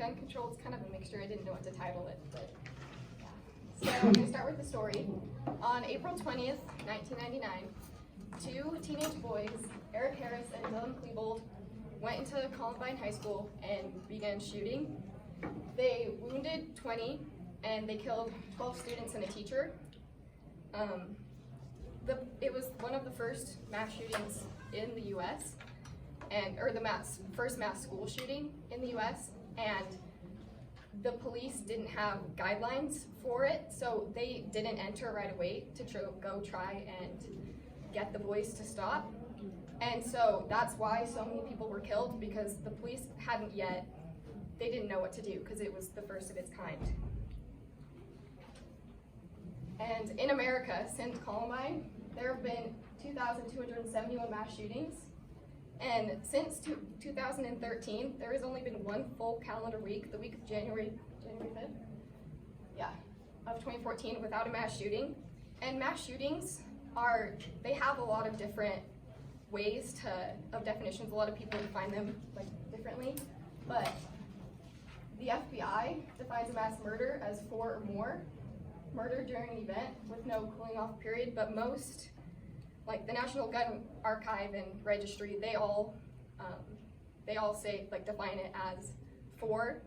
gun control. It's kind of a mixture. I didn't know what to title it, but yeah. So I'm going to start with the story. On April 20th, 1999, two teenage boys, Eric Harris and Dylan Klebold, went into Columbine High School and began shooting. They wounded 20 and they killed 12 students and a teacher. It was one of the first mass shootings in the U.S. or the first mass school shooting in the U.S. and the police didn't have guidelines for it, so they didn't enter right away to go try and get the boys to stop. And so that's why so many people were killed, because the police they didn't know what to do, because it was the first of its kind. And in America, since Columbine, there have been 2,271 mass shootings. And since 2013, there has only been one full calendar week, the week of January 5th? Yeah, of 2014, without a mass shooting. And mass shootings they have a lot of different ways of definitions. A lot of people define them differently. But the FBI defines a mass murder as 4 or more murder during an event with no cooling off period, but most, like the National Gun Archive and Registry, they all say, define it as 4,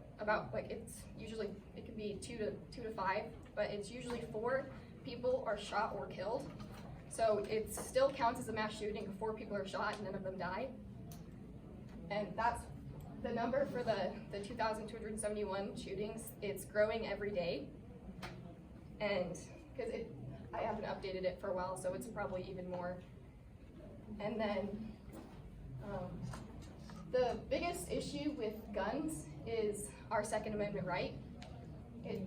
it's usually, it could be 2 to 5, but it's usually 4 people are shot or killed. So it still counts as a mass shooting if 4 people are shot and none of them die. And that's the number for the 2,271 shootings. It's growing every day. And because I haven't updated it for a while, so it's probably even more. And then the biggest issue with guns is our Second Amendment right.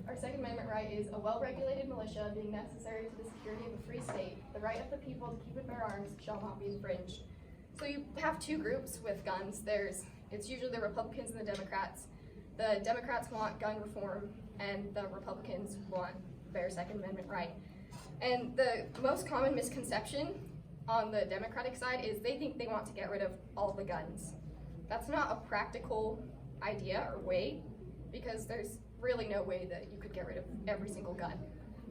Our Second Amendment right is a well-regulated militia being necessary to the security of a free state. The right of the people to keep and bear arms shall not be infringed. So you have 2 groups with guns. It's usually the Republicans and the Democrats. The Democrats want gun reform, and the Republicans want their Second Amendment right. And the most common misconception on the Democratic side is they think they want to get rid of all the guns. That's not a practical idea or way, because there's really no way that you could get rid of every single gun.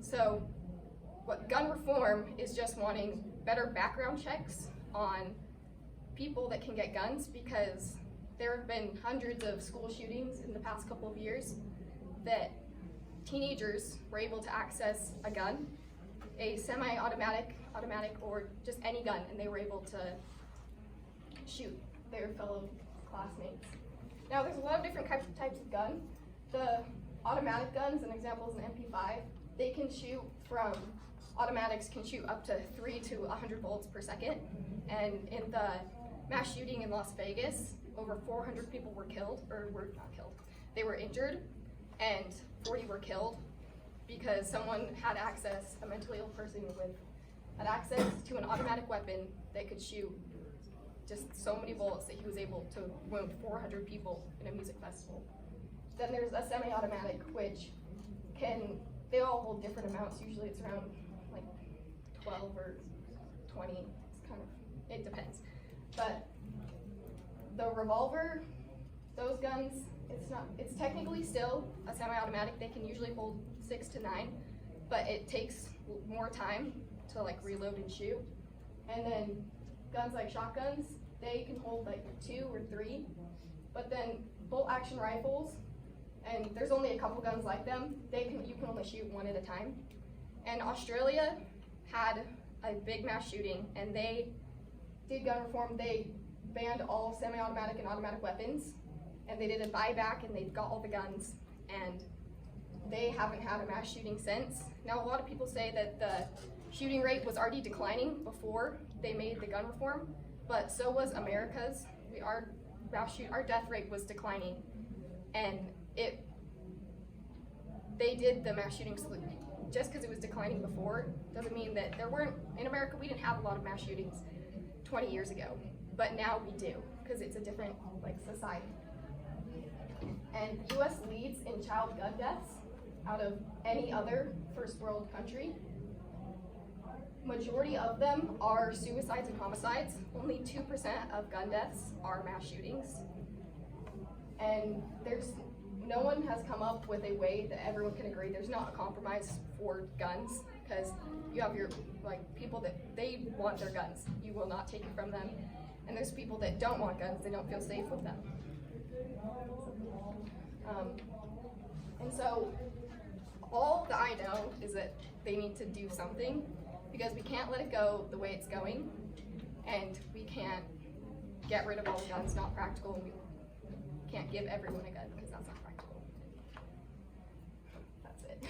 So what gun reform is just wanting better background checks on people that can get guns, because there have been hundreds of school shootings in the past couple of years that teenagers were able to access a gun, a semi-automatic, automatic, or just any gun, and they were able to shoot their fellow classmates. Now, there's a lot of different types of gun. The automatic guns, an example is an MP5. They can shoot automatics can shoot up to 3 to 100 volts per second. And in the mass shooting in Las Vegas, over 400 people were killed, or were not killed. They were injured, and 40 were killed because someone had access, a mentally ill person had access to an automatic weapon that could shoot just so many bullets that he was able to wound 400 people in a music festival. Then there's a semi-automatic, which they all hold different amounts. Usually it's around 12 or 20. It depends. But the revolver, those guns, it's technically still a semi-automatic. They can usually hold 6 to 9, but it takes more time to reload and shoot. And then guns like shotguns, they can hold 2 or 3. But then bolt action rifles, and there's only a couple guns like them, you can only shoot 1 at a time. And Australia had a big mass shooting, and they did gun reform. They banned all semi-automatic and automatic weapons, and they did a buyback, and they got all the guns, and they haven't had a mass shooting since. Now, a lot of people say that the shooting rate was already declining before they made the gun reform, but so was America's. Our death rate was declining, and they did the mass shootings. Just because it was declining before doesn't mean that there weren't. In America, we didn't have a lot of mass shootings 20 years ago, but now we do, because it's a different society. And the U.S. leads in child gun deaths out of any other first world country. Majority of them are suicides and homicides. Only 2% of gun deaths are mass shootings. And no one has come up with a way that everyone can agree. There's not a compromise for guns, because you have your people that they want their guns. You will not take it from them. And there's people that don't want guns. They don't feel safe with them. And so all that I know is that they need to do something, because we can't let it go the way it's going, and we can't get rid of all the guns. Not practical, and we can't give everyone a gun because that's not practical. That's it.